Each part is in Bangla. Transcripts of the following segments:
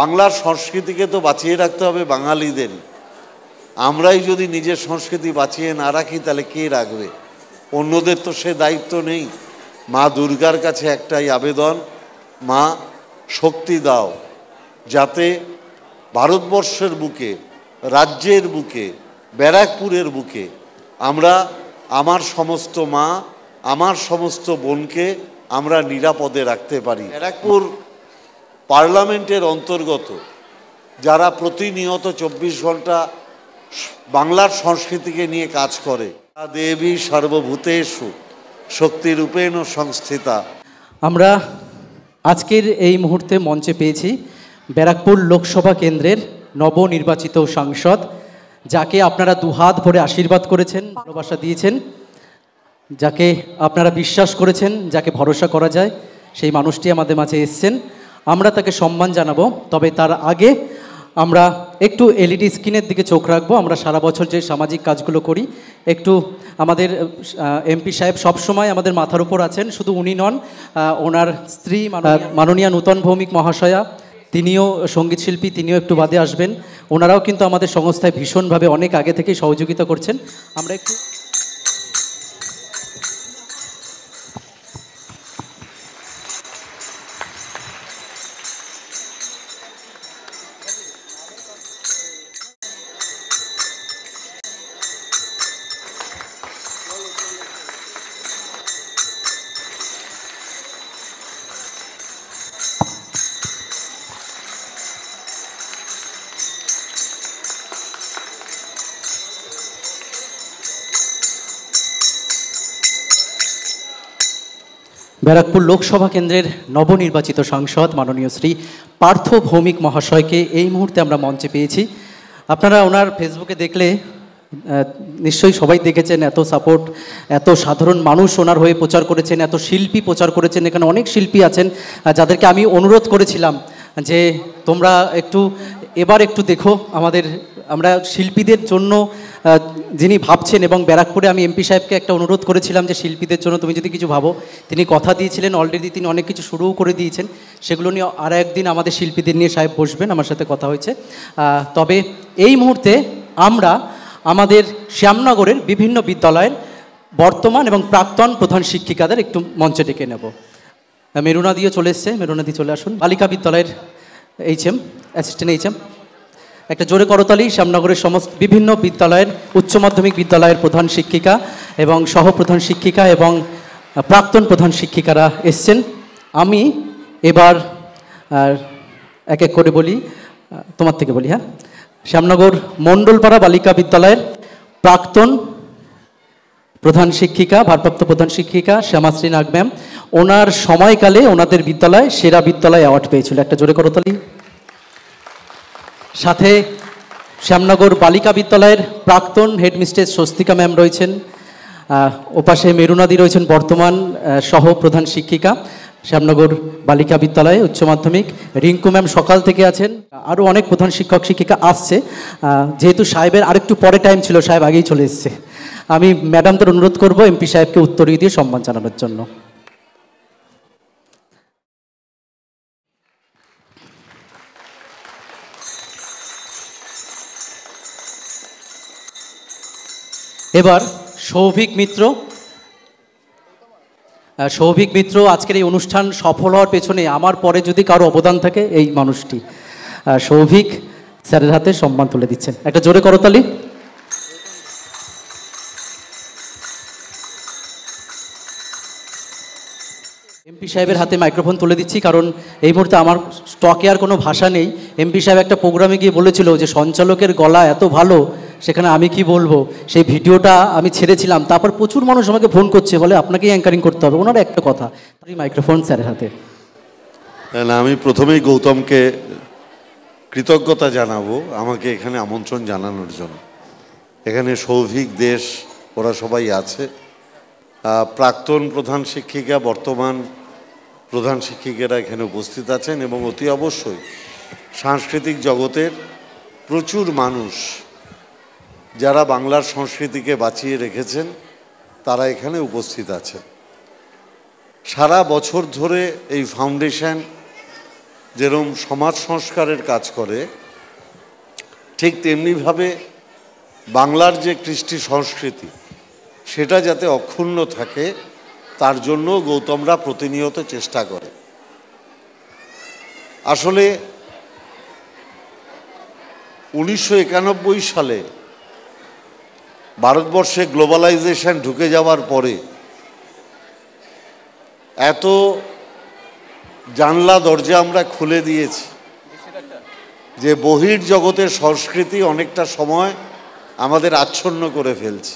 বাংলার সংস্কৃতিকে তো বাঁচিয়ে রাখতে হবে বাঙালিদের। আমরাই যদি নিজের সংস্কৃতি বাঁচিয়ে না রাখি তাহলে কে রাখবে? অন্যদের তো সে দায়িত্ব নেই। মা দুর্গার কাছে একটাই আবেদন, মা শক্তি দাও, যাতে ভারতবর্ষের বুকে, রাজ্যের বুকে, ব্যারাকপুরের বুকে আমরা আমার সমস্ত মা, আমার সমস্ত বোনকে আমরা নিরাপদে রাখতে পারি। ব্যারাকপুর পার্লামেন্টের অন্তর্গত যারা প্রতিনিয়ত 24 ঘন্টা বাংলার সংস্কৃতিকে নিয়ে কাজ করে, দেবী সর্বভূতেষু শক্তিরূপেণ সংস্থিতা। আমরা আজকের এই মুহূর্তে মঞ্চে পেয়েছি ব্যারাকপুর লোকসভা কেন্দ্রের নবনির্বাচিত সাংসদ, যাকে আপনারা দুহাত ভরে আশীর্বাদ করেছেন, ভালোবাসা দিয়েছেন, যাকে আপনারা বিশ্বাস করেছেন, যাকে ভরসা করা যায়, সেই মানুষটি আমাদের মাঝে এসছেন। আমরা তাকে সম্মান জানাবো। তবে তার আগে আমরা একটু এলইডি স্ক্রিনের দিকে চোখ রাখবো। আমরা সারা বছর যে সামাজিক কাজগুলো করি, একটু আমাদের এমপি সাহেব সবসময় আমাদের মাথার উপর আছেন। শুধু উনি নন, ওনার স্ত্রী মাননীয়া নূতন ভৌমিক মহাশয়া, তিনিও সঙ্গীত শিল্পী, তিনিও একটু বাদে আসবেন। ওনারাও কিন্তু আমাদের সংস্থায় ভীষণভাবে অনেক আগে থেকেই সহযোগিতা করছেন। আমরা একটু ব্যারাকপুর লোকসভা কেন্দ্রের নবনির্বাচিত সাংসদ মাননীয় শ্রী পার্থ ভৌমিক মহাশয়কে এই মুহূর্তে আমরা মঞ্চে পেয়েছি। আপনারা ওনার ফেসবুকে দেখলে নিশ্চয়ই সবাই দেখেছেন, এত সাপোর্ট, এত সাধারণ মানুষ ওনার হয়ে প্রচার করেছেন, এত শিল্পী প্রচার করেছেন। এখানে অনেক শিল্পী আছেন যাদেরকে আমি অনুরোধ করেছিলাম যে তোমরা এবার একটু দেখো আমাদের, আমরা শিল্পীদের জন্য যিনি ভাবছেন, এবং ব্যারাকপুরে আমি এমপি সাহেবকে একটা অনুরোধ করেছিলাম যে শিল্পীদের জন্য তুমি যদি কিছু ভাবো। তিনি কথা দিয়েছিলেন, অলরেডি তিনি অনেক কিছু শুরুও করে দিয়েছেন। সেগুলো নিয়ে আর একদিন আমাদের শিল্পীদের নিয়ে সাহেব বসবেন, আমার সাথে কথা হয়েছে। তবে এই মুহূর্তে আমরা আমাদের শ্যামনগরের বিভিন্ন বিদ্যালয়ের বর্তমান এবং প্রাক্তন প্রধান শিক্ষিকাদের একটু মঞ্চে ডেকে নেব। মেরুনাদিও চলে এসছে, মেরুনাদি চলে আসুন। বালিকা বিদ্যালয়ের এইচএম, অ্যাসিস্ট্যান্ট এইচএম, একটা জোরে করতালি। শ্যামনগরের সমস্ত বিভিন্ন বিদ্যালয়ের, উচ্চ মাধ্যমিক বিদ্যালয়ের প্রধান শিক্ষিকা এবং সহপ্রধান শিক্ষিকা এবং প্রাক্তন প্রধান শিক্ষিকারা এসছেন। আমি এবার এক এক করে বলি, তোমার থেকে বলি। হ্যাঁ, শ্যামনগর মণ্ডলপাড়া বালিকা বিদ্যালয়ের প্রাক্তন প্রধান শিক্ষিকা, ভারপ্রাপ্ত প্রধান শিক্ষিকা শ্যামাশ্রী নাগ ম্যাম, ওনার সময়কালে ওনাদের বিদ্যালয় সেরা বিদ্যালয় অ্যাওয়ার্ড পেয়েছিল। একটা জোরে করতালি। সাথে শ্যামনগর বালিকা বিদ্যালয়ের প্রাক্তন হেডমিস্ট্রেস স্বস্তিকা ম্যাম রয়েছেন। ওপাশে মেরুনাদি রয়েছেন বর্তমান সহ প্রধান শিক্ষিকা শ্যামনগর বালিকা বিদ্যালয়ে উচ্চ মাধ্যমিক। রিঙ্কু ম্যাম সকাল থেকে আছেন। আরও অনেক প্রধান শিক্ষক শিক্ষিকা আসছে। যেহেতু সাহেবের আরেকটু পরে টাইম ছিল, সাহেব আগেই চলে এসছে। আমি ম্যাডামদের অনুরোধ করব এমপি সাহেবকে উত্তরীয় দিয়ে সম্মান জানানোর জন্য। এবার সৌভিক মিত্র আজকের এই অনুষ্ঠান সফল হওয়ার পেছনে আমার পরে যদি কারো অবদান থাকে, এই মানুষটি সৌভিক স্যারের হাতে সম্মান তুলে দিচ্ছেন। একটা জোরে করতালি। এমপি সাহেবের হাতে মাইক্রোফোন তুলে দিচ্ছি, কারণ এই মুহূর্তে আমার স্টকে আর কোনো ভাষা নেই। এমপি সাহেব একটা প্রোগ্রামে গিয়ে বলেছিল যে সঞ্চালকের গলা এত ভালো, সেখানে আমি কি বলবো। সেই ভিডিওটা আমি ছেড়েছিলাম, তারপর প্রচুর মানুষ আমাকে ফোন করছে, বলে আপনাকেই অ্যাঙ্কারিং করতে হবে। ওনার একটা কথা, মাইক্রোফোন স্যারের হাতে। না, আমি প্রথমেই গৌতমকে কৃতজ্ঞতা জানাবো আমাকে এখানে আমন্ত্রণ জানানোর জন্য। এখানে সৌভিক, দেশ, ওরা সবাই আছে। প্রাক্তন প্রধান শিক্ষিকা, বর্তমান প্রধান শিক্ষিকারা এখানে উপস্থিত আছেন, এবং অতি অবশ্যই সাংস্কৃতিক জগতের প্রচুর মানুষ যারা বাংলার সংস্কৃতিকে বাঁচিয়ে রেখেছেন তারা এখানে উপস্থিত আছেন। সারা বছর ধরে এই ফাউন্ডেশন যেরকম সমাজ সংস্কারের কাজ করে, ঠিক তেমনিভাবে বাংলার যে কৃষ্টি সংস্কৃতি সেটা যাতে অক্ষুণ্ণ থাকে তার জন্য গৌতমরা প্রতিনিয়ত চেষ্টা করে। আসলে 1991 সালে ভারতবর্ষে গ্লোবালাইজেশন ঢুকে যাওয়ার পরে এত জানলা দরজা আমরা খুলে দিয়েছি যে বহির্জগতের সংস্কৃতি অনেকটা সময় আমাদের আচ্ছন্ন করে ফেলছে।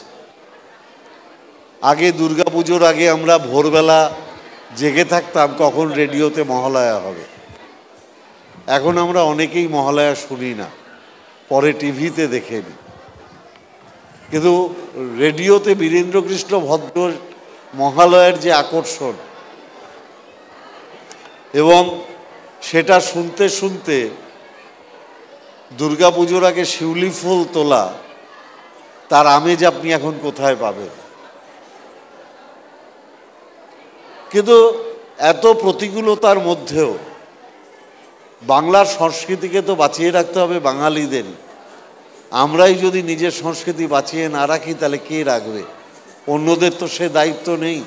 আগে দুর্গাপুজোর আগে আমরা ভোরবেলা জেগে থাকতাম কখন রেডিওতে মহালয়া হবে। এখন আমরা অনেকেই মহালয়া শুনি না, পরে টিভিতে দেখে নিই। কিন্তু রেডিওতে বীরেন্দ্রকৃষ্ণ ভদ্র মহালয়ার যে আকর্ষণ, এবং সেটা শুনতে শুনতে দুর্গাপুজোর আগে শিউলি ফুল তোলা, তার আমেজ আপনি এখন কোথায় পাবেন? কিন্তু এত প্রতিকূলতার মধ্যেও বাংলার সংস্কৃতিকে তো বাঁচিয়ে রাখতে হবে বাঙালিদেরই। আমরাই যদি নিজের সংস্কৃতি বাঁচিয়ে না রাখি তাহলে কে রাখবে? অন্যদের তো সে দায়িত্ব নেই।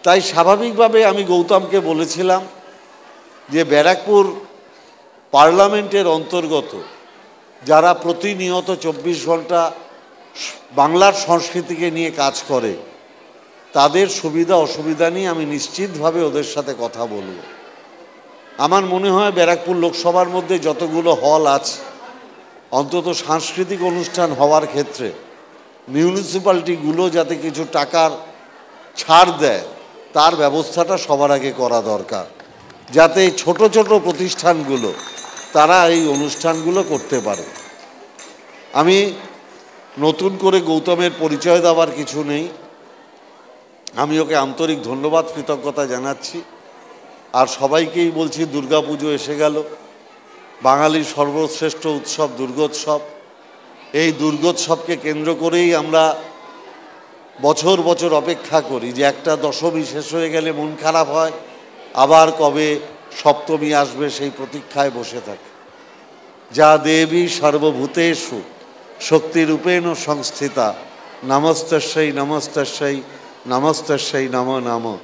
তাই স্বাভাবিকভাবে আমি গৌতমকে বলেছিলাম যে ব্যারাকপুর পার্লামেন্টের অন্তর্গত যারা প্রতিনিয়ত 24 ঘন্টা বাংলার সংস্কৃতিকে নিয়ে কাজ করে, তাদের সুবিধা অসুবিধা নিয়ে আমি নিশ্চিতভাবে ওদের সাথে কথা বলব। আমার মনে হয় ব্যারাকপুর লোকসভার মধ্যে যতগুলো হল আছে, অন্তত সাংস্কৃতিক অনুষ্ঠান হওয়ার ক্ষেত্রে মিউনিসিপ্যালিটিগুলো যাতে কিছু টাকার ছাড় দেয় তার ব্যবস্থাটা সবার আগে করা দরকার, যাতে ছোট ছোট প্রতিষ্ঠানগুলো তারা এই অনুষ্ঠানগুলো করতে পারে। আমি নতুন করে গৌতমের পরিচয় দেওয়ার কিছু নেই, আমি ওকে আন্তরিক ধন্যবাদ কৃতজ্ঞতা জানাচ্ছি। আর সবাইকেই বলছি, দুর্গাপুজো এসে গেল, বাঙালির সর্বশ্রেষ্ঠ উৎসব দুর্গোৎসব। এই দুর্গোৎসবকে কেন্দ্র করেই আমরা বছর বছর অপেক্ষা করি যে একটা দশমী শেষ হয়ে গেলে মন খারাপ হয়, আবার কবে সপ্তমী আসবে সেই প্রতীক্ষায় বসে থাকে। যা দেবী সর্বভূতেষু শক্তিরূপেণ সংস্থিতা নমস্তস্যৈ নমস্তস্যৈ নমস্তস্যৈ নমো নমঃ।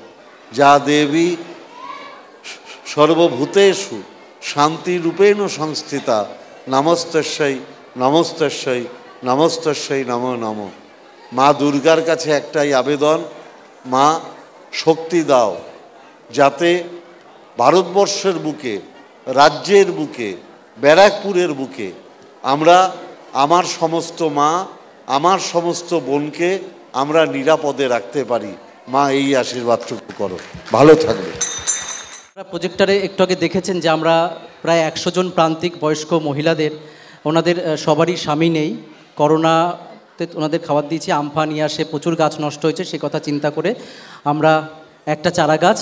যা দেবী সর্বভূতেষু শান্তিরূপেণ সংস্থিতা নমস্তস্যৈ নমস্তস্যৈ নমস্তস্যৈ নমো নমঃ। মা দুর্গার কাছে একটাই আবেদন, মা শক্তি দাও যাতে ভারতবর্ষের বুকে, রাজ্যের বুকে, ব্যারাকপুরের বুকে আমরা আমার সমস্ত মা, আমার সমস্ত বোনকে আমরা নিরাপদে রাখতে পারি। মা এই আশীর্বাদটুকু করো, ভালো থাকবে। প্রজেক্টরে একটু আগে দেখেছেন যে আমরা প্রায় 100 জন প্রান্তিক বয়স্ক মহিলাদের, ওনাদের সবারই স্বামী নেই, করোনাতে ওনাদের খাবার দিয়েছি, আমফান নিয়ে আসে, প্রচুর গাছ নষ্ট হয়েছে, সে কথা চিন্তা করে আমরা একটা চারা গাছ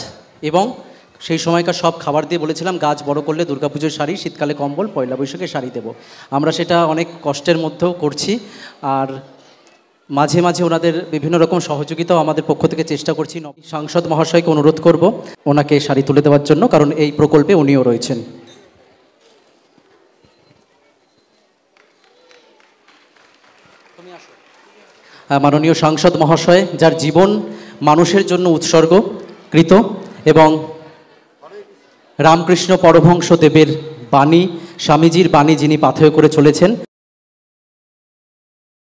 এবং সেই সময়কার সব খাবার দিয়ে বলেছিলাম গাছ বড় করলে দুর্গাপুজোর শাড়ি, শীতকালে কম্বল, পয়লা বৈশাখে শাড়ি দেব। আমরা সেটা অনেক কষ্টের মধ্যেও করছি, আর মাঝে মাঝে ওনাদের বিভিন্ন রকম সহযোগিতাও আমাদের পক্ষ থেকে চেষ্টা করছি। সাংসদ মহাশয়কে অনুরোধ করব ওনাকে শাড়ি তুলে দেওয়ার জন্য, কারণ এই প্রকল্পে উনিও রয়েছেন। মাননীয় সাংসদ মহাশয়, যার জীবন মানুষের জন্য উৎসর্গকৃত এবং রামকৃষ্ণ পরমহংস দেবের বাণী, স্বামীজির বাণী যিনি পাথেয় করে চলেছেন,